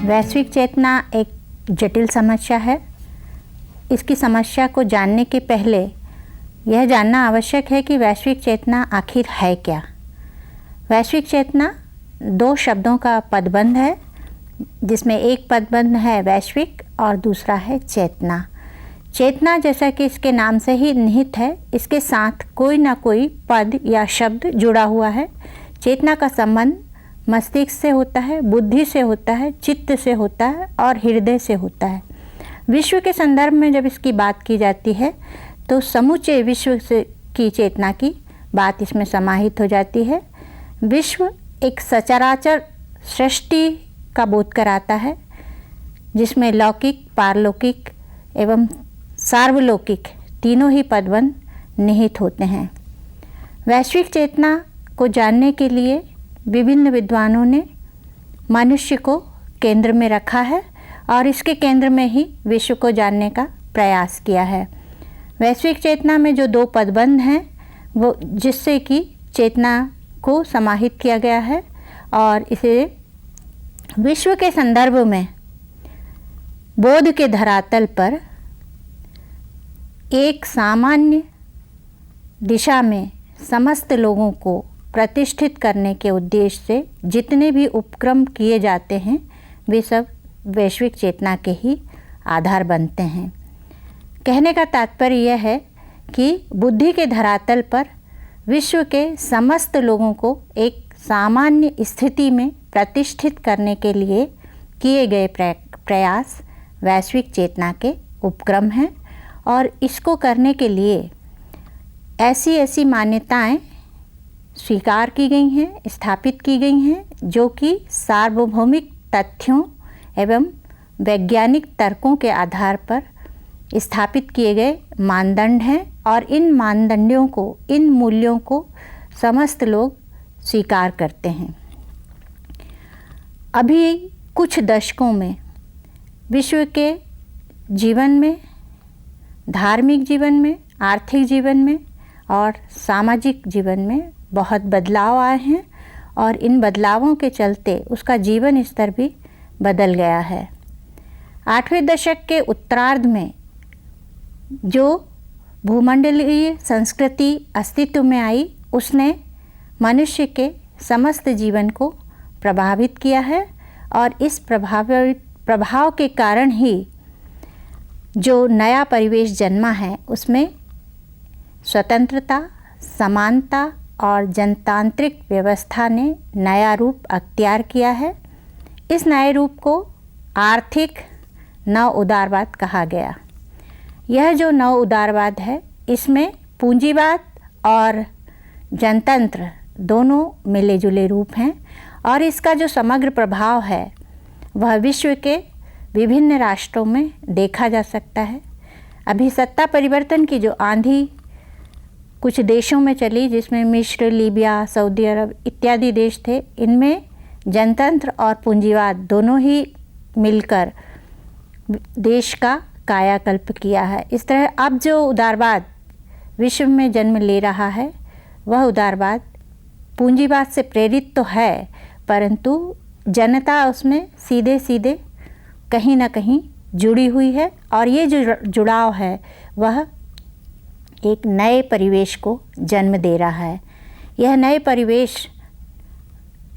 वैश्विक चेतना एक जटिल समस्या है। इसकी समस्या को जानने के पहले यह जानना आवश्यक है कि वैश्विक चेतना आखिर है क्या। वैश्विक चेतना दो शब्दों का पदबंध है, जिसमें एक पदबंध है वैश्विक और दूसरा है चेतना। चेतना जैसा कि इसके नाम से ही निहित है, इसके साथ कोई ना कोई पद या शब्द जुड़ा हुआ है। चेतना का संबंध मस्तिष्क से होता है, बुद्धि से होता है, चित्त से होता है और हृदय से होता है। विश्व के संदर्भ में जब इसकी बात की जाती है तो समूचे विश्व से की चेतना की बात इसमें समाहित हो जाती है। विश्व एक सचराचर सृष्टि का बोध कराता है, जिसमें लौकिक, पारलौकिक एवं सार्वलौकिक तीनों ही पदबंध निहित होते हैं। वैश्विक चेतना को जानने के लिए विभिन्न विद्वानों ने मनुष्य को केंद्र में रखा है और इसके केंद्र में ही विश्व को जानने का प्रयास किया है। वैश्विक चेतना में जो दो पदबंध हैं वो जिससे कि चेतना को समाहित किया गया है और इसे विश्व के संदर्भ में बोध के धरातल पर एक सामान्य दिशा में समस्त लोगों को प्रतिष्ठित करने के उद्देश्य से जितने भी उपक्रम किए जाते हैं वे सब वैश्विक चेतना के ही आधार बनते हैं। कहने का तात्पर्य यह है कि बुद्धि के धरातल पर विश्व के समस्त लोगों को एक सामान्य स्थिति में प्रतिष्ठित करने के लिए किए गए प्रयास वैश्विक चेतना के उपक्रम हैं और इसको करने के लिए ऐसी ऐसी मान्यताएं स्वीकार की गई हैं, स्थापित की गई हैं, जो कि सार्वभौमिक तथ्यों एवं वैज्ञानिक तर्कों के आधार पर स्थापित किए गए मानदंड हैं और इन मानदंडों को, इन मूल्यों को समस्त लोग स्वीकार करते हैं। अभी कुछ दशकों में विश्व के जीवन में, धार्मिक जीवन में, आर्थिक जीवन में और सामाजिक जीवन में बहुत बदलाव आए हैं और इन बदलावों के चलते उसका जीवन स्तर भी बदल गया है। 8वें दशक के उत्तरार्ध में जो भूमंडलीय संस्कृति अस्तित्व में आई, उसने मनुष्य के समस्त जीवन को प्रभावित किया है और इस प्रभाव के कारण ही जो नया परिवेश जन्मा है उसमें स्वतंत्रता, समानता और जनतांत्रिक व्यवस्था ने नया रूप अख्तियार किया है। इस नए रूप को आर्थिक नव उदारवाद कहा गया। यह जो नव उदारवाद है, इसमें पूंजीवाद और जनतंत्र दोनों मिले जुले रूप हैं और इसका जो समग्र प्रभाव है वह विश्व के विभिन्न राष्ट्रों में देखा जा सकता है। अभी सत्ता परिवर्तन की जो आंधी कुछ देशों में चली, जिसमें मिस्र, लीबिया, सऊदी अरब इत्यादि देश थे, इनमें जनतंत्र और पूंजीवाद दोनों ही मिलकर देश का कायाकल्प किया है। इस तरह अब जो उदारवाद विश्व में जन्म ले रहा है वह उदारवाद पूंजीवाद से प्रेरित तो है, परंतु जनता उसमें सीधे सीधे कहीं ना कहीं जुड़ी हुई है और ये जो जुड़ाव है वह एक नए परिवेश को जन्म दे रहा है। यह नए परिवेश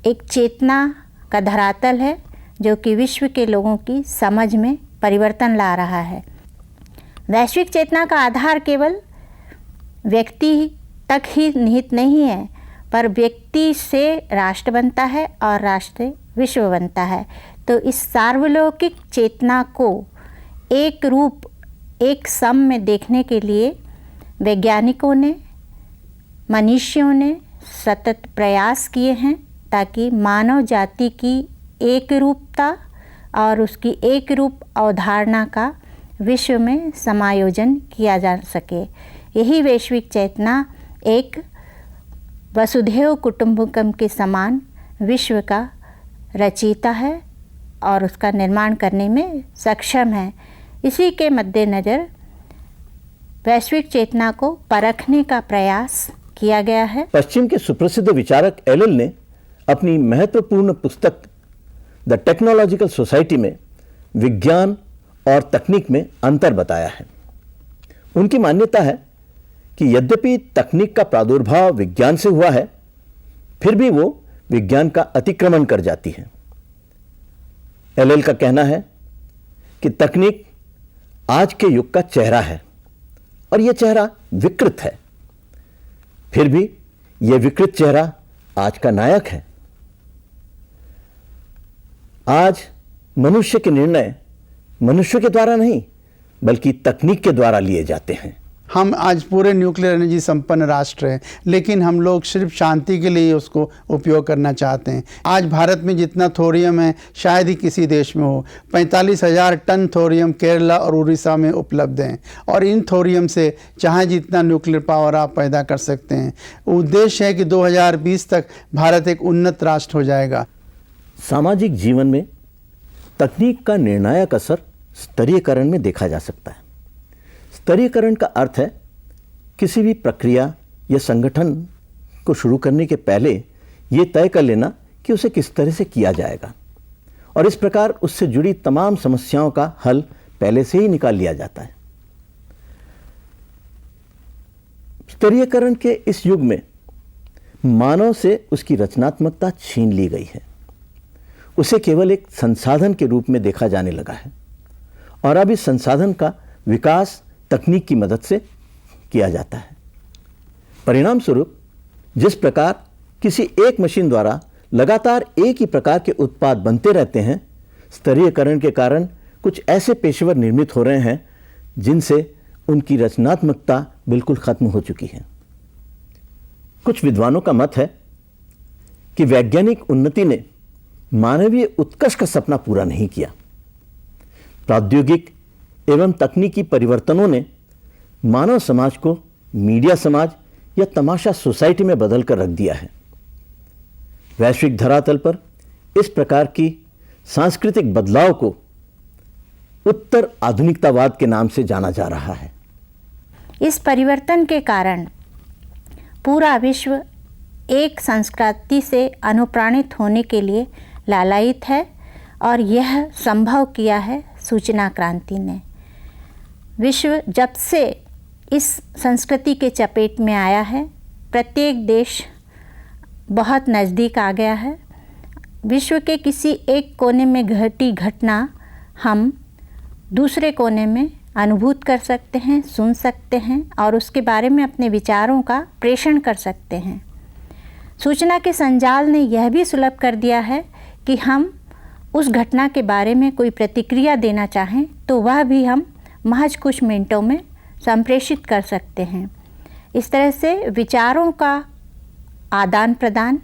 एक चेतना का धरातल है जो कि विश्व के लोगों की समझ में परिवर्तन ला रहा है। वैश्विक चेतना का आधार केवल व्यक्ति तक ही निहित नहीं है, पर व्यक्ति से राष्ट्र बनता है और राष्ट्र से विश्व बनता है। तो इस सार्वलौकिक चेतना को एक रूप, एक सम में देखने के लिए वैज्ञानिकों ने, मनुष्यों ने सतत प्रयास किए हैं ताकि मानव जाति की एक रूपता और उसकी एक रूप अवधारणा का विश्व में समायोजन किया जा सके। यही वैश्विक चेतना एक वसुधैव कुटुंबकम के समान विश्व का रचयिता है और उसका निर्माण करने में सक्षम है। इसी के मद्देनज़र वैश्विक चेतना को परखने का प्रयास किया गया है। पश्चिम के सुप्रसिद्ध विचारक एलेल ने अपनी महत्वपूर्ण पुस्तक द टेक्नोलॉजिकल सोसाइटी में विज्ञान और तकनीक में अंतर बताया है। उनकी मान्यता है कि यद्यपि तकनीक का प्रादुर्भाव विज्ञान से हुआ है, फिर भी वो विज्ञान का अतिक्रमण कर जाती है। एल का कहना है कि तकनीक आज के युग का चेहरा है और यह चेहरा विकृत है, फिर भी यह विकृत चेहरा आज का नायक है। आज मनुष्य के निर्णय मनुष्य के द्वारा नहीं बल्कि तकनीक के द्वारा लिए जाते हैं। हम आज पूरे न्यूक्लियर एनर्जी संपन्न राष्ट्र हैं, लेकिन हम लोग सिर्फ शांति के लिए उसको उपयोग करना चाहते हैं। आज भारत में जितना थोरियम है शायद ही किसी देश में हो। 45,000 टन थोरियम केरला और उड़ीसा में उपलब्ध हैं और इन थोरियम से चाहे जितना न्यूक्लियर पावर आप पैदा कर सकते हैं। उद्देश्य है कि 2020 तक भारत एक उन्नत राष्ट्र हो जाएगा। सामाजिक जीवन में तकनीक का निर्णायक असर स्तरीयकरण में देखा जा सकता है। स्तरीयकरण का अर्थ है किसी भी प्रक्रिया या संगठन को शुरू करने के पहले ये तय कर लेना कि उसे किस तरह से किया जाएगा और इस प्रकार उससे जुड़ी तमाम समस्याओं का हल पहले से ही निकाल लिया जाता है। स्तरीयकरण के इस युग में मानव से उसकी रचनात्मकता छीन ली गई है। उसे केवल एक संसाधन के रूप में देखा जाने लगा है और अब इस संसाधन का विकास तकनीक की मदद से किया जाता है। परिणाम स्वरूप जिस प्रकार किसी एक मशीन द्वारा लगातार एक ही प्रकार के उत्पाद बनते रहते हैं, स्तरीयकरण के कारण कुछ ऐसे पेशेवर निर्मित हो रहे हैं जिनसे उनकी रचनात्मकता बिल्कुल खत्म हो चुकी है। कुछ विद्वानों का मत है कि वैज्ञानिक उन्नति ने मानवीय उत्कर्ष का सपना पूरा नहीं किया। प्रौद्योगिक एवं तकनीकी परिवर्तनों ने मानव समाज को मीडिया समाज या तमाशा सोसाइटी में बदल कर रख दिया है। वैश्विक धरातल पर इस प्रकार की सांस्कृतिक बदलाव को उत्तर आधुनिकतावाद के नाम से जाना जा रहा है। इस परिवर्तन के कारण पूरा विश्व एक संस्कृति से अनुप्राणित होने के लिए लालायित है और यह संभव किया है सूचना क्रांति ने। विश्व जब से इस संस्कृति के चपेट में आया है, प्रत्येक देश बहुत नज़दीक आ गया है। विश्व के किसी एक कोने में घटी घटना हम दूसरे कोने में अनुभूत कर सकते हैं, सुन सकते हैं और उसके बारे में अपने विचारों का प्रेषण कर सकते हैं। सूचना के संजाल ने यह भी सुलभ कर दिया है कि हम उस घटना के बारे में कोई प्रतिक्रिया देना चाहें तो वह भी हम महज कुछ मिनटों में संप्रेषित कर सकते हैं। इस तरह से विचारों का आदान प्रदान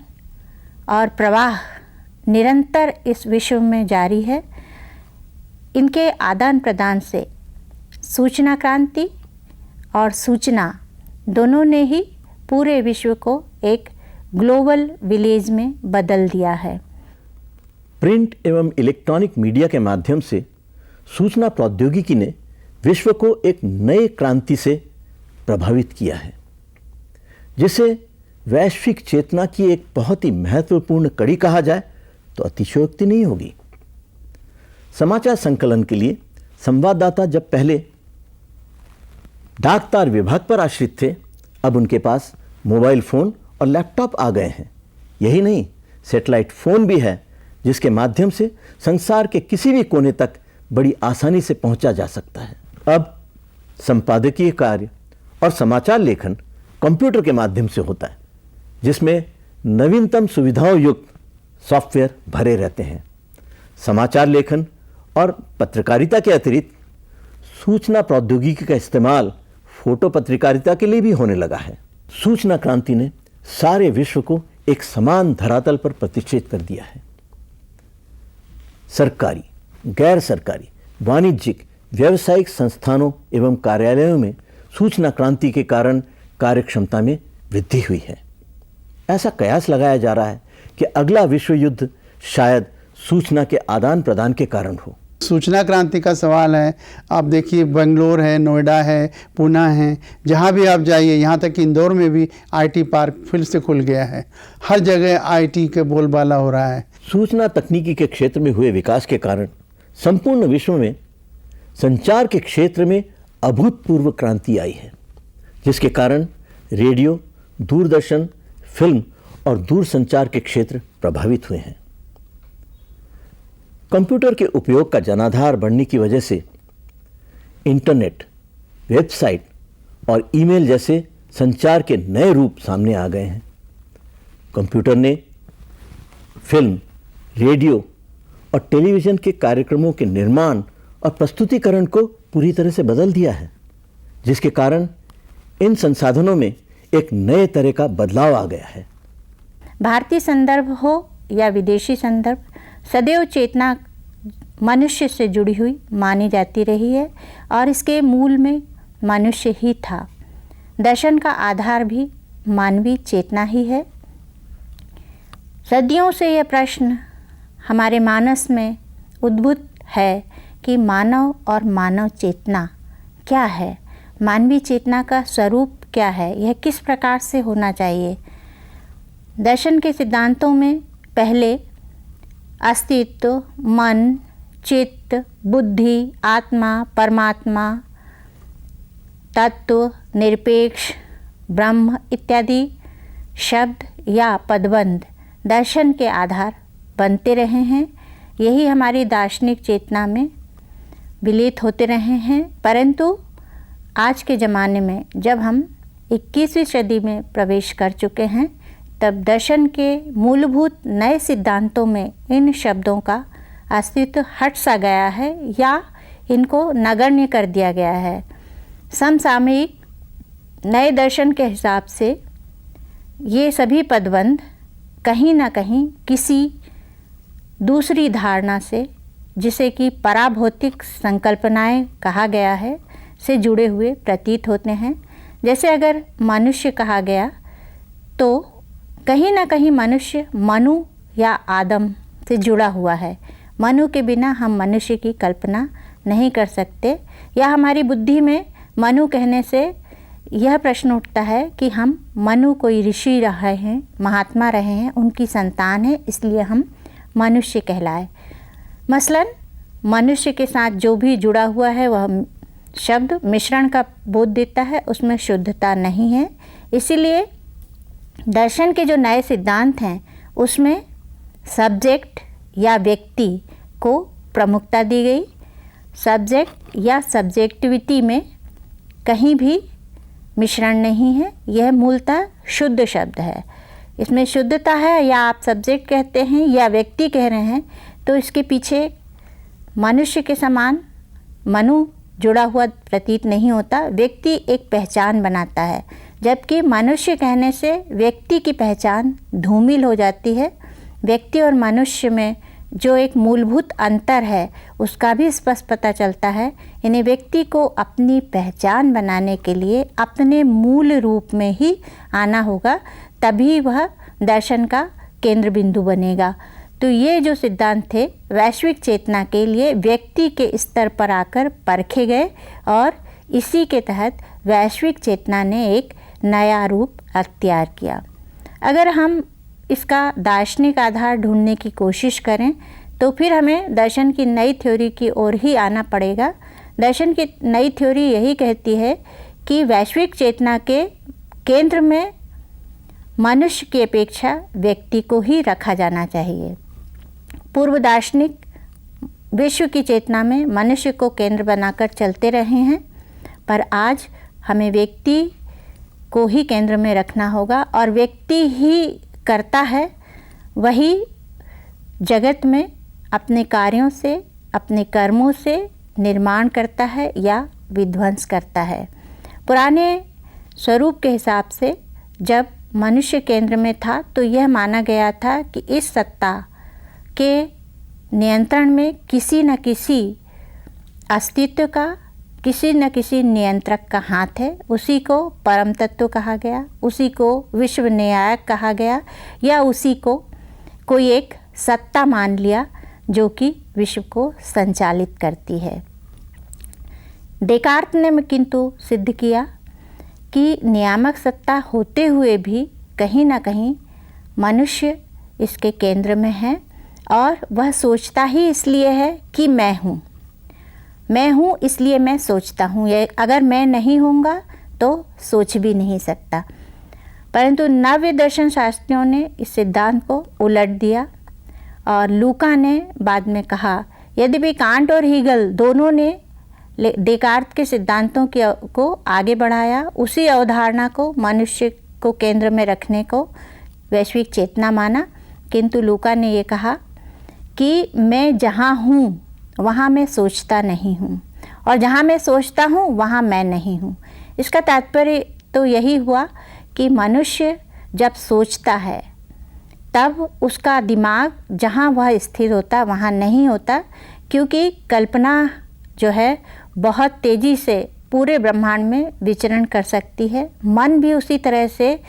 और प्रवाह निरंतर इस विश्व में जारी है। इनके आदान प्रदान से सूचना क्रांति और सूचना दोनों ने ही पूरे विश्व को एक ग्लोबल विलेज में बदल दिया है। प्रिंट एवं इलेक्ट्रॉनिक मीडिया के माध्यम से सूचना प्रौद्योगिकी ने विश्व को एक नए क्रांति से प्रभावित किया है, जिसे वैश्विक चेतना की एक बहुत ही महत्वपूर्ण कड़ी कहा जाए तो अतिशयोक्ति नहीं होगी। समाचार संकलन के लिए संवाददाता जब पहले डाक तार विभाग पर आश्रित थे, अब उनके पास मोबाइल फ़ोन और लैपटॉप आ गए हैं। यही नहीं, सैटेलाइट फ़ोन भी है जिसके माध्यम से संसार के किसी भी कोने तक बड़ी आसानी से पहुंचा जा सकता है। अब संपादकीय कार्य और समाचार लेखन कंप्यूटर के माध्यम से होता है, जिसमें नवीनतम सुविधाओं युक्त सॉफ्टवेयर भरे रहते हैं। समाचार लेखन और पत्रकारिता के अतिरिक्त सूचना प्रौद्योगिकी का इस्तेमाल फोटो पत्रकारिता के लिए भी होने लगा है। सूचना क्रांति ने सारे विश्व को एक समान धरातल पर प्रतिष्ठित कर दिया है। सरकारी, गैर सरकारी, वाणिज्यिक, व्यावसायिक संस्थानों एवं कार्यालयों में सूचना क्रांति के कारण कार्यक्षमता में वृद्धि हुई है। ऐसा कयास लगाया जा रहा है कि अगला विश्व युद्ध शायद सूचना के आदान प्रदान के कारण हो। सूचना क्रांति का सवाल है। आप देखिए, बेंगलोर है, नोएडा है, पुणे है, जहाँ भी आप जाइए, यहाँ तक इंदौर में भी आईटी पार्क फिर से खुल गया है। हर जगह आईटी के बोलबाला हो रहा है। सूचना तकनीकी के क्षेत्र में हुए विकास के कारण संपूर्ण विश्व में संचार के क्षेत्र में अभूतपूर्व क्रांति आई है, जिसके कारण रेडियो, दूरदर्शन, फिल्म और दूरसंचार के क्षेत्र प्रभावित हुए हैं। कंप्यूटर के उपयोग का जनाधार बढ़ने की वजह से इंटरनेट, वेबसाइट और ईमेल जैसे संचार के नए रूप सामने आ गए हैं। कंप्यूटर ने फिल्म, रेडियो और टेलीविज़न के कार्यक्रमों के निर्माण और प्रस्तुतिकरण को पूरी तरह से बदल दिया है, जिसके कारण इन संसाधनों में एक नए तरह का बदलाव आ गया है। भारतीय संदर्भ हो या विदेशी संदर्भ, सदैव चेतना मनुष्य से जुड़ी हुई मानी जाती रही है और इसके मूल में मनुष्य ही था। दर्शन का आधार भी मानवीय चेतना ही है। सदियों से यह प्रश्न हमारे मानस में उद्भूत है कि मानव और मानव चेतना क्या है, मानवीय चेतना का स्वरूप क्या है, यह किस प्रकार से होना चाहिए। दर्शन के सिद्धांतों में पहले अस्तित्व, मन, चित्त, बुद्धि, आत्मा, परमात्मा, तत्व, निरपेक्ष, ब्रह्म इत्यादि शब्द या पदबंध दर्शन के आधार बनते रहे हैं। यही हमारी दार्शनिक चेतना में विलीत होते रहे हैं। परंतु आज के ज़माने में जब हम 21वीं सदी में प्रवेश कर चुके हैं, तब दर्शन के मूलभूत नए सिद्धांतों में इन शब्दों का अस्तित्व हट सा गया है या इनको नगण्य कर दिया गया है। समसामयिक नए दर्शन के हिसाब से ये सभी पदबंध कहीं ना कहीं किसी दूसरी धारणा से, जिसे कि पराभौतिक संकल्पनाएं कहा गया है, से जुड़े हुए प्रतीत होते हैं। जैसे अगर मनुष्य कहा गया तो कहीं ना कहीं मनुष्य मनु या आदम से जुड़ा हुआ है। मनु के बिना हम मनुष्य की कल्पना नहीं कर सकते। या हमारी बुद्धि में मनु कहने से यह प्रश्न उठता है कि हम मनु कोई ऋषि रहे हैं, महात्मा रहे हैं, उनकी संतान है, इसलिए हम मनुष्य कहलाए। मसलन मनुष्य के साथ जो भी जुड़ा हुआ है वह शब्द मिश्रण का बोध देता है, उसमें शुद्धता नहीं है। इसीलिए दर्शन के जो नए सिद्धांत हैं उसमें सब्जेक्ट या व्यक्ति को प्रमुखता दी गई। सब्जेक्ट या सब्जेक्टिविटी में कहीं भी मिश्रण नहीं है, यह मूलतः शुद्ध शब्द है। इसमें शुद्धता है, या आप सब्जेक्ट कहते हैं या व्यक्ति कह रहे हैं, तो इसके पीछे मनुष्य के समान मनु जुड़ा हुआ प्रतीत नहीं होता। व्यक्ति एक पहचान बनाता है, जबकि मनुष्य कहने से व्यक्ति की पहचान धूमिल हो जाती है। व्यक्ति और मनुष्य में जो एक मूलभूत अंतर है उसका भी स्पष्ट पता चलता है। यानी व्यक्ति को अपनी पहचान बनाने के लिए अपने मूल रूप में ही आना होगा, तभी वह दर्शन का केंद्र बिंदु बनेगा। तो ये जो सिद्धांत थे वैश्विक चेतना के लिए व्यक्ति के स्तर पर आकर परखे गए और इसी के तहत वैश्विक चेतना ने एक नया रूप अख्तियार किया। अगर हम इसका दार्शनिक आधार ढूंढने की कोशिश करें तो फिर हमें दर्शन की नई थ्योरी की ओर ही आना पड़ेगा। दर्शन की नई थ्योरी यही कहती है कि वैश्विक चेतना के केंद्र में मनुष्य की अपेक्षा व्यक्ति को ही रखा जाना चाहिए। पूर्व दार्शनिक विश्व की चेतना में मनुष्य को केंद्र बनाकर चलते रहे हैं, पर आज हमें व्यक्ति को ही केंद्र में रखना होगा और व्यक्ति ही करता है, वही जगत में अपने कार्यों से, अपने कर्मों से निर्माण करता है या विध्वंस करता है। पुराने स्वरूप के हिसाब से जब मनुष्य केंद्र में था तो यह माना गया था कि इस सत्ता के नियंत्रण में किसी न किसी अस्तित्व का, किसी न किसी नियंत्रक का हाथ है। उसी को परम तत्व कहा गया, उसी को विश्व न्यायक कहा गया, या उसी को कोई एक सत्ता मान लिया जो कि विश्व को संचालित करती है। डेकार्त ने किंतु सिद्ध किया कि नियामक सत्ता होते हुए भी कहीं ना कहीं मनुष्य इसके केंद्र में है और वह सोचता ही इसलिए है कि मैं हूँ इसलिए मैं सोचता हूँ। ये अगर मैं नहीं होऊंगा तो सोच भी नहीं सकता। परंतु नव्य दर्शन शास्त्रियों ने इस सिद्धांत को उलट दिया और लूका ने बाद में कहा, यद्यपि कांट और हीगल दोनों ने डेकार्त के सिद्धांतों को आगे बढ़ाया, उसी अवधारणा को मनुष्य को केंद्र में रखने को वैश्विक चेतना माना, किंतु लूका ने ये कहा कि मैं जहाँ हूँ वहाँ मैं सोचता नहीं हूँ और जहाँ मैं सोचता हूँ वहाँ मैं नहीं हूँ। इसका तात्पर्य तो यही हुआ कि मनुष्य जब सोचता है तब उसका दिमाग जहाँ वह स्थिर होता वहाँ नहीं होता, क्योंकि कल्पना जो है बहुत तेज़ी से पूरे ब्रह्मांड में विचरण कर सकती है। मन भी उसी तरह से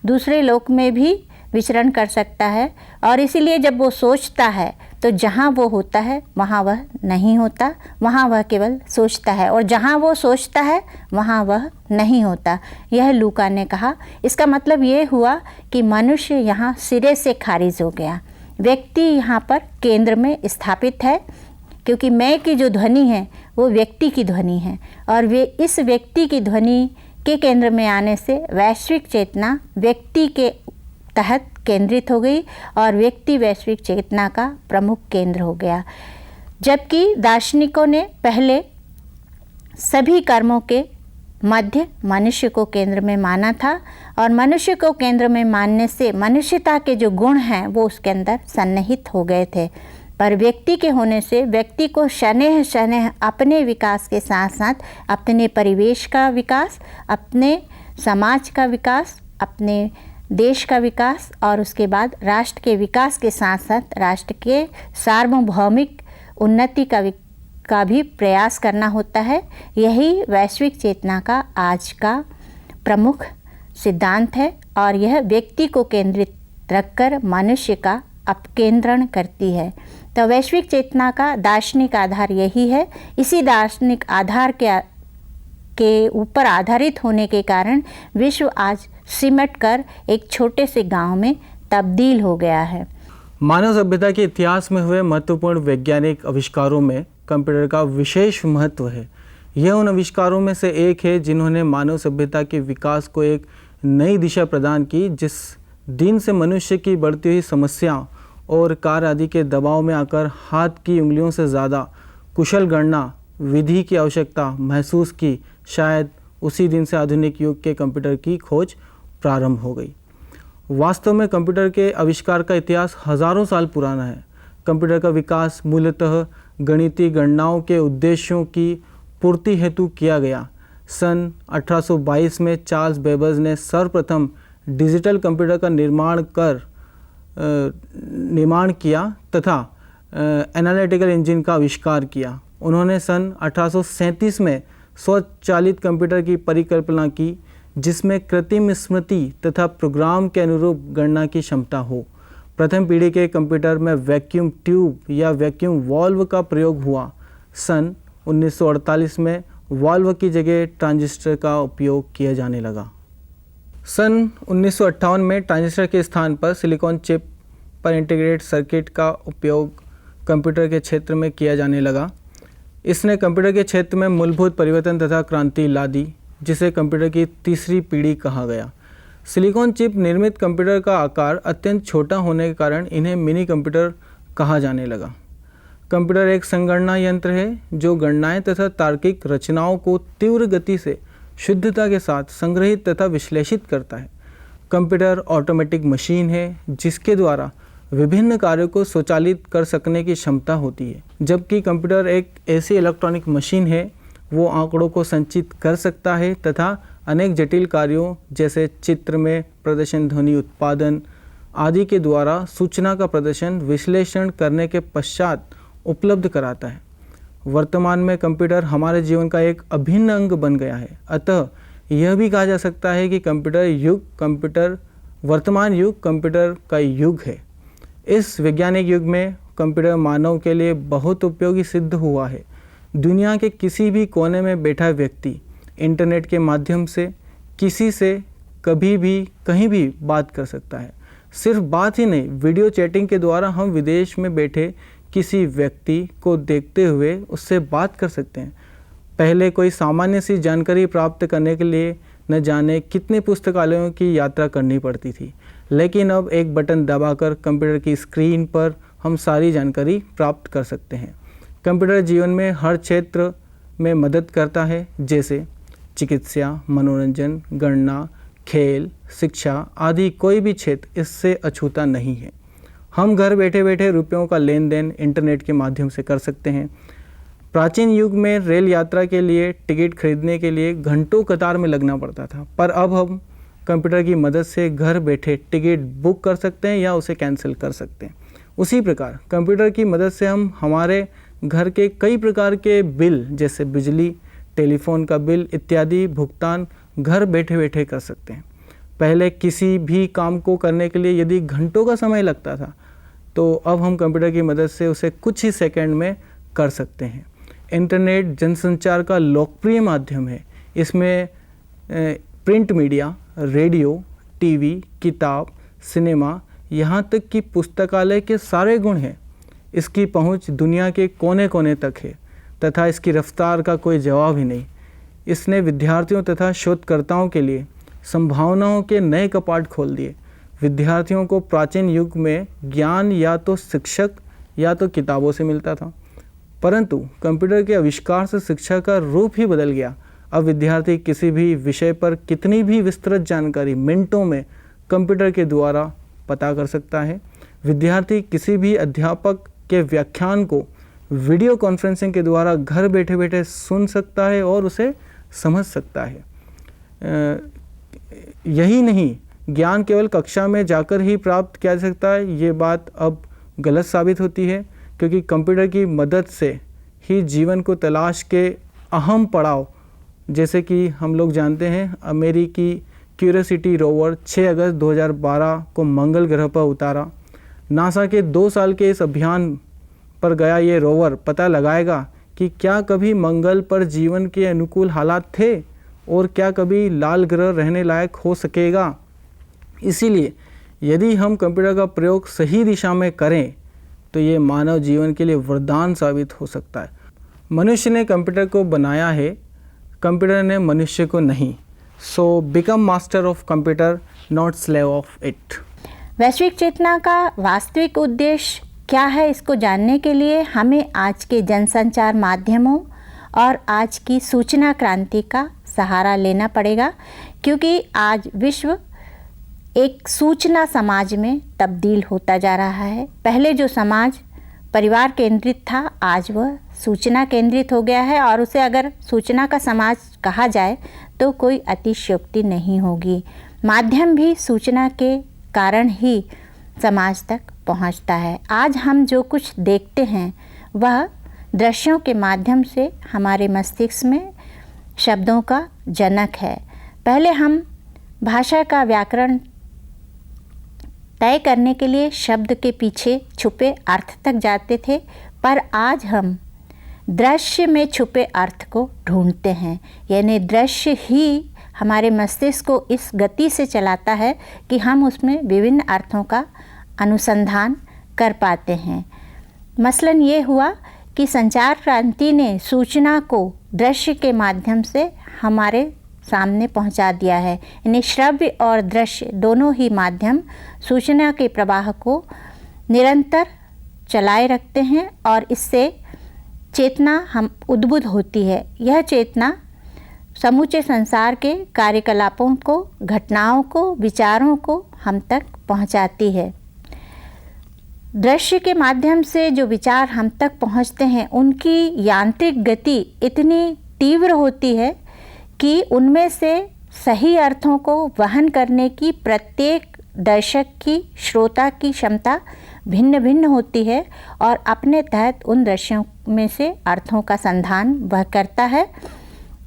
दूसरे लोक में भी विचरण कर सकता है और इसीलिए जब वो सोचता है तो जहाँ वो होता है वहाँ वह नहीं होता, वहाँ वह केवल सोचता है, और जहाँ वो सोचता है वहाँ वह नहीं होता। यह लूका ने कहा। इसका मतलब ये हुआ कि मनुष्य यहाँ सिरे से खारिज हो गया। व्यक्ति यहाँ पर केंद्र में स्थापित है, क्योंकि मैं की जो ध्वनि है वो व्यक्ति की ध्वनि है और वे इस व्यक्ति की ध्वनि के केंद्र में आने से वैश्विक चेतना व्यक्ति के तहत केंद्रित हो गई और व्यक्ति वैश्विक चेतना का प्रमुख केंद्र हो गया। जबकि दार्शनिकों ने पहले सभी कर्मों के मध्य मनुष्य को केंद्र में माना था और मनुष्य को केंद्र में मानने से मनुष्यता के जो गुण हैं वो उसके अंदर सन्निहित हो गए थे। पर व्यक्ति के होने से व्यक्ति को शनैः शनैः अपने विकास के साथ साथ अपने परिवेश का विकास, अपने समाज का विकास, अपने देश का विकास और उसके बाद राष्ट्र के विकास के साथ साथ राष्ट्र के सार्वभौमिक उन्नति का भी प्रयास करना होता है। यही वैश्विक चेतना का आज का प्रमुख सिद्धांत है और यह व्यक्ति को केंद्रित रखकर मनुष्य का अपकेंद्रण करती है। तो वैश्विक चेतना का दार्शनिक आधार यही है। इसी दार्शनिक आधार के ऊपर आधारित होने के कारण विश्व आज सिमट कर एक छोटे से गांव में तब्दील हो गया है। मानव सभ्यता के इतिहास में हुए महत्वपूर्ण वैज्ञानिक आविष्कारों में कंप्यूटर का विशेष महत्व है। यह उन आविष्कारों में से एक है जिन्होंने मानव सभ्यता के विकास को एक नई दिशा प्रदान की। जिस दिन से मनुष्य की बढ़ती हुई समस्याओं और कार्य आदि के दबाव में आकर हाथ की उंगलियों से ज़्यादा कुशल गणना विधि की आवश्यकता महसूस की, शायद उसी दिन से आधुनिक युग के कंप्यूटर की खोज प्रारंभ हो गई। वास्तव में कंप्यूटर के आविष्कार का इतिहास हज़ारों साल पुराना है। कंप्यूटर का विकास मूलतः गणितीय गणनाओं के उद्देश्यों की पूर्ति हेतु किया गया। सन 1822 में चार्ल्स बेबेज ने सर्वप्रथम डिजिटल कंप्यूटर का निर्माण किया तथा एनालिटिकल इंजन का आविष्कार किया। उन्होंने सन 1837 में स्वचालित कंप्यूटर की परिकल्पना की, जिसमें कृत्रिम स्मृति तथा प्रोग्राम के अनुरूप गणना की क्षमता हो। प्रथम पीढ़ी के कंप्यूटर में वैक्यूम ट्यूब या वैक्यूम वाल्व का प्रयोग हुआ। सन 1948 में वाल्व की जगह ट्रांजिस्टर का उपयोग किया जाने लगा। सन 1958 में ट्रांजिस्टर के स्थान पर सिलिकॉन चिप पर इंटीग्रेटेड सर्किट का उपयोग कंप्यूटर के क्षेत्र में किया जाने लगा। इसने कंप्यूटर के क्षेत्र में मूलभूत परिवर्तन तथा क्रांति ला दी, जिसे कंप्यूटर की तीसरी पीढ़ी कहा गया। सिलिकॉन चिप निर्मित कंप्यूटर का आकार अत्यंत छोटा होने के कारण इन्हें मिनी कंप्यूटर कहा जाने लगा। कंप्यूटर एक संगणना यंत्र है जो गणनाएं तथा तार्किक रचनाओं को तीव्र गति से शुद्धता के साथ संग्रहित तथा विश्लेषित करता है। कंप्यूटर ऑटोमेटिक मशीन है जिसके द्वारा विभिन्न कार्यों को स्वचालित कर सकने की क्षमता होती है, जबकि कंप्यूटर एक ऐसी इलेक्ट्रॉनिक मशीन है वो आंकड़ों को संचित कर सकता है तथा अनेक जटिल कार्यों जैसे चित्र में प्रदर्शन, ध्वनि उत्पादन आदि के द्वारा सूचना का प्रदर्शन विश्लेषण करने के पश्चात उपलब्ध कराता है। वर्तमान में कंप्यूटर हमारे जीवन का एक अभिन्न अंग बन गया है। अतः यह भी कहा जा सकता है कि वर्तमान युग कंप्यूटर का युग है। इस वैज्ञानिक युग में कंप्यूटर मानव के लिए बहुत उपयोगी सिद्ध हुआ है। दुनिया के किसी भी कोने में बैठा व्यक्ति इंटरनेट के माध्यम से किसी से कभी भी कहीं भी बात कर सकता है। सिर्फ बात ही नहीं, वीडियो चैटिंग के द्वारा हम विदेश में बैठे किसी व्यक्ति को देखते हुए उससे बात कर सकते हैं। पहले कोई सामान्य सी जानकारी प्राप्त करने के लिए न जाने कितने पुस्तकालयों की यात्रा करनी पड़ती थी, लेकिन अब एक बटन दबाकर कंप्यूटर की स्क्रीन पर हम सारी जानकारी प्राप्त कर सकते हैं। कंप्यूटर जीवन में हर क्षेत्र में मदद करता है, जैसे चिकित्सा, मनोरंजन, गणना, खेल, शिक्षा आदि। कोई भी क्षेत्र इससे अछूता नहीं है। हम घर बैठे बैठे रुपयों का लेन देन इंटरनेट के माध्यम से कर सकते हैं। प्राचीन युग में रेल यात्रा के लिए टिकट खरीदने के लिए घंटों कतार में लगना पड़ता था, पर अब हम कंप्यूटर की मदद से घर बैठे टिकट बुक कर सकते हैं या उसे कैंसिल कर सकते हैं। उसी प्रकार कंप्यूटर की मदद से हम हमारे घर के कई प्रकार के बिल, जैसे बिजली, टेलीफोन का बिल इत्यादि भुगतान घर बैठे बैठे कर सकते हैं। पहले किसी भी काम को करने के लिए यदि घंटों का समय लगता था, तो अब हम कंप्यूटर की मदद से उसे कुछ ही सेकंड में कर सकते हैं। इंटरनेट जनसंचार का लोकप्रिय माध्यम है। इसमें प्रिंट मीडिया, रेडियो, टीवी, किताब, सिनेमा, यहाँ तक कि पुस्तकालय के सारे गुण हैं। इसकी पहुँच दुनिया के कोने कोने तक है तथा इसकी रफ्तार का कोई जवाब ही नहीं। इसने विद्यार्थियों तथा शोधकर्ताओं के लिए संभावनाओं के नए कपाट खोल दिए। विद्यार्थियों को प्राचीन युग में ज्ञान या तो शिक्षक या तो किताबों से मिलता था, परंतु कंप्यूटर के आविष्कार से शिक्षा का रूप ही बदल गया। अब विद्यार्थी किसी भी विषय पर कितनी भी विस्तृत जानकारी मिनटों में कंप्यूटर के द्वारा पता कर सकता है। विद्यार्थी किसी भी अध्यापक के व्याख्यान को वीडियो कॉन्फ्रेंसिंग के द्वारा घर बैठे बैठे सुन सकता है और उसे समझ सकता है। यही नहीं, ज्ञान केवल कक्षा में जाकर ही प्राप्त किया जा सकता है, ये बात अब गलत साबित होती है, क्योंकि कंप्यूटर की मदद से ही जीवन को तलाश के अहम पड़ाव, जैसे कि हम लोग जानते हैं अमेरिकी क्यूरियोसिटी रोवर 6 अगस्त 2012 को मंगल ग्रह पर उतारा। नासा के 2 साल के इस अभियान पर गया ये रोवर पता लगाएगा कि क्या कभी मंगल पर जीवन के अनुकूल हालात थे और क्या कभी लाल ग्रह रहने लायक हो सकेगा। इसीलिए यदि हम कंप्यूटर का प्रयोग सही दिशा में करें तो ये मानव जीवन के लिए वरदान साबित हो सकता है। मनुष्य ने कंप्यूटर को बनाया है, कंप्यूटर ने मनुष्य को नहीं। So become master of computer, not slave of it. वैश्विक चेतना का वास्तविक उद्देश्य क्या है, इसको जानने के लिए हमें आज के जनसंचार माध्यमों और आज की सूचना क्रांति का सहारा लेना पड़ेगा, क्योंकि आज विश्व एक सूचना समाज में तब्दील होता जा रहा है। पहले जो समाज परिवार केंद्रित था, आज वह सूचना केंद्रित हो गया है, और उसे अगर सूचना का समाज कहा जाए तो कोई अतिशयोक्ति नहीं होगी। माध्यम भी सूचना के कारण ही समाज तक पहुंचता है। आज हम जो कुछ देखते हैं वह दृश्यों के माध्यम से हमारे मस्तिष्क में शब्दों का जनक है। पहले हम भाषा का व्याकरण तय करने के लिए शब्द के पीछे छुपे अर्थ तक जाते थे, पर आज हम दृश्य में छुपे अर्थ को ढूंढते हैं। यानी दृश्य ही हमारे मस्तिष्क को इस गति से चलाता है कि हम उसमें विभिन्न अर्थों का अनुसंधान कर पाते हैं। मसलन ये हुआ कि संचार क्रांति ने सूचना को दृश्य के माध्यम से हमारे सामने पहुंचा दिया है। यानी श्रव्य और दृश्य दोनों ही माध्यम सूचना के प्रवाह को निरंतर चलाए रखते हैं और इससे चेतना हम उद्बुद्ध होती है। यह चेतना समूचे संसार के कार्यकलापों को, घटनाओं को, विचारों को हम तक पहुंचाती है। दृश्य के माध्यम से जो विचार हम तक पहुंचते हैं उनकी यांत्रिक गति इतनी तीव्र होती है कि उनमें से सही अर्थों को वहन करने की प्रत्येक दर्शक की, श्रोता की क्षमता भिन्न भिन्न होती है और अपने तहत उन दृश्यों में से अर्थों का संधान वह करता है।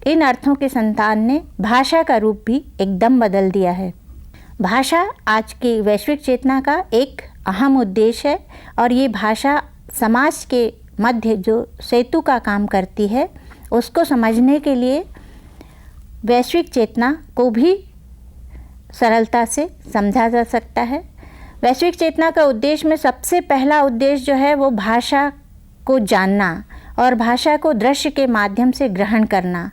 इन अर्थों के संतान ने भाषा का रूप भी एकदम बदल दिया है। भाषा आज की वैश्विक चेतना का एक अहम उद्देश्य है और ये भाषा समाज के मध्य जो सेतु का काम करती है उसको समझने के लिए वैश्विक चेतना को भी सरलता से समझा जा सकता है। वैश्विक चेतना का उद्देश्य में सबसे पहला उद्देश्य जो है वो भाषा को जानना और भाषा को दृश्य के माध्यम से ग्रहण करना।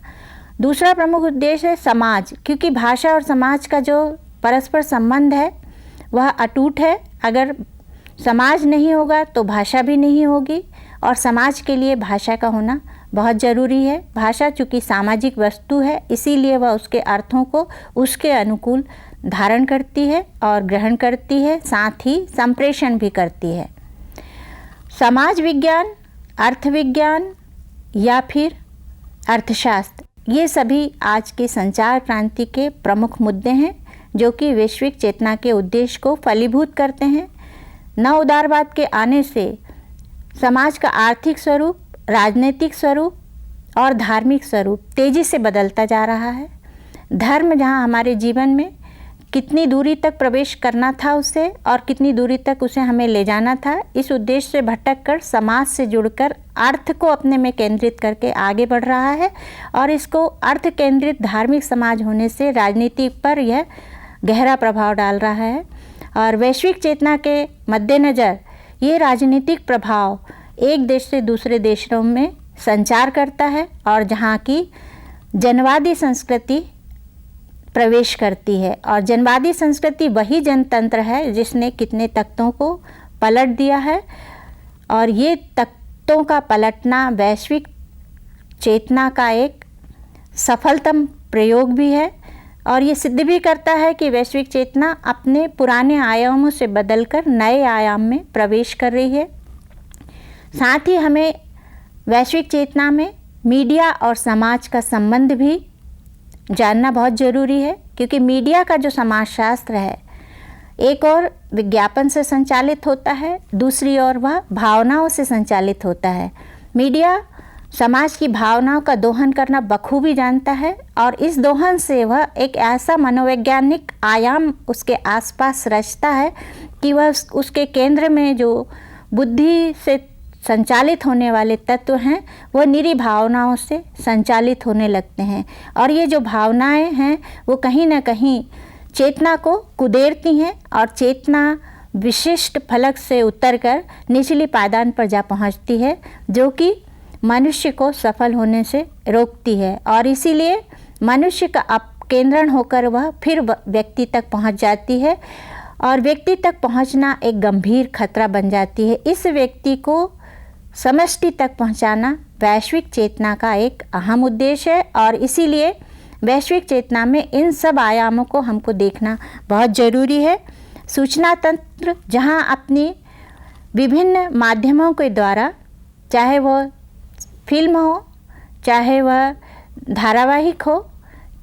दूसरा प्रमुख उद्देश्य है समाज, क्योंकि भाषा और समाज का जो परस्पर संबंध है वह अटूट है। अगर समाज नहीं होगा तो भाषा भी नहीं होगी और समाज के लिए भाषा का होना बहुत ज़रूरी है। भाषा चूँकि सामाजिक वस्तु है, इसीलिए वह उसके अर्थों को उसके अनुकूल धारण करती है और ग्रहण करती है, साथ ही संप्रेषण भी करती है। समाज विज्ञान, अर्थ विज्ञान या फिर अर्थशास्त्र, ये सभी आज के संचार क्रांति के प्रमुख मुद्दे हैं जो कि वैश्विक चेतना के उद्देश्य को फलीभूत करते हैं। नव उदारवाद के आने से समाज का आर्थिक स्वरूप, राजनीतिक स्वरूप और धार्मिक स्वरूप तेज़ी से बदलता जा रहा है। धर्म जहाँ हमारे जीवन में कितनी दूरी तक प्रवेश करना था उसे और कितनी दूरी तक उसे हमें ले जाना था, इस उद्देश्य से भटक कर समाज से जुड़कर अर्थ को अपने में केंद्रित करके आगे बढ़ रहा है और इसको अर्थ केंद्रित धार्मिक समाज होने से राजनीति पर यह गहरा प्रभाव डाल रहा है। और वैश्विक चेतना के मद्देनज़र ये राजनीतिक प्रभाव एक देश से दूसरे देशों में संचार करता है और जहाँ की जनवादी संस्कृति प्रवेश करती है। और जनवादी संस्कृति वही जनतंत्र है जिसने कितने तख्तों को पलट दिया है और ये तख्तों का पलटना वैश्विक चेतना का एक सफलतम प्रयोग भी है और ये सिद्ध भी करता है कि वैश्विक चेतना अपने पुराने आयामों से बदलकर नए आयाम में प्रवेश कर रही है। साथ ही हमें वैश्विक चेतना में मीडिया और समाज का संबंध भी जानना बहुत ज़रूरी है, क्योंकि मीडिया का जो समाजशास्त्र है एक और विज्ञापन से संचालित होता है, दूसरी ओर वह भावनाओं से संचालित होता है। मीडिया समाज की भावनाओं का दोहन करना बखूबी जानता है और इस दोहन से वह एक ऐसा मनोवैज्ञानिक आयाम उसके आसपास रचता है कि वह उसके केंद्र में जो बुद्धि से संचालित होने वाले तत्व हैं वो निरी भावनाओं से संचालित होने लगते हैं और ये जो भावनाएं हैं वो कहीं ना कहीं चेतना को कुदेरती हैं और चेतना विशिष्ट फलक से उतरकर निचली पायदान पर जा पहुंचती है, जो कि मनुष्य को सफल होने से रोकती है और इसीलिए मनुष्य का अपकेंद्रण होकर वह फिर व्यक्ति तक पहुंच जाती है और व्यक्ति तक पहुंचना एक गंभीर खतरा बन जाती है। इस व्यक्ति को समष्टि तक पहुंचाना वैश्विक चेतना का एक अहम उद्देश्य है और इसीलिए वैश्विक चेतना में इन सब आयामों को हमको देखना बहुत ज़रूरी है। सूचना तंत्र जहां अपनी विभिन्न माध्यमों के द्वारा, चाहे वह फिल्म हो, चाहे वह धारावाहिक हो,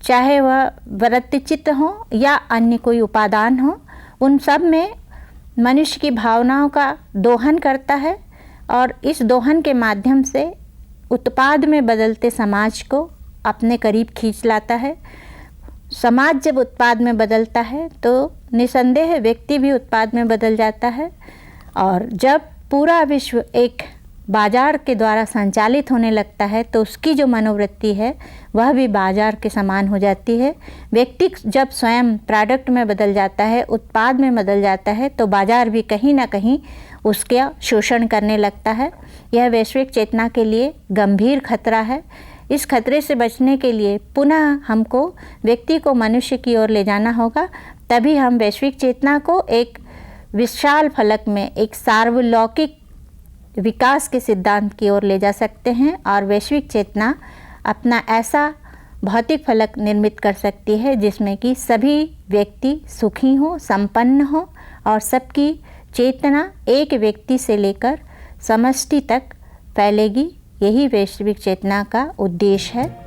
चाहे वह वृत्तचित्र हो या अन्य कोई उपादान हो, उन सब में मनुष्य की भावनाओं का दोहन करता है और इस दोहन के माध्यम से उत्पाद में बदलते समाज को अपने करीब खींच लाता है। समाज जब उत्पाद में बदलता है तो निसंदेह व्यक्ति भी उत्पाद में बदल जाता है और जब पूरा विश्व एक बाजार के द्वारा संचालित होने लगता है तो उसकी जो मनोवृत्ति है वह भी बाजार के समान हो जाती है। व्यक्ति जब स्वयं प्रोडक्ट में बदल जाता है, उत्पाद में बदल जाता है, तो बाजार भी कहीं ना कहीं उसका शोषण करने लगता है। यह वैश्विक चेतना के लिए गंभीर खतरा है। इस खतरे से बचने के लिए पुनः हमको व्यक्ति को मनुष्य की ओर ले जाना होगा, तभी हम वैश्विक चेतना को एक विशाल फलक में एक सार्वलौकिक विकास के सिद्धांत की ओर ले जा सकते हैं और वैश्विक चेतना अपना ऐसा भौतिक फलक निर्मित कर सकती है जिसमें कि सभी व्यक्ति सुखी हों, संपन्न हों और सबकी चेतना एक व्यक्ति से लेकर समष्टि तक फैलेगी। यही वैश्विक चेतना का उद्देश्य है।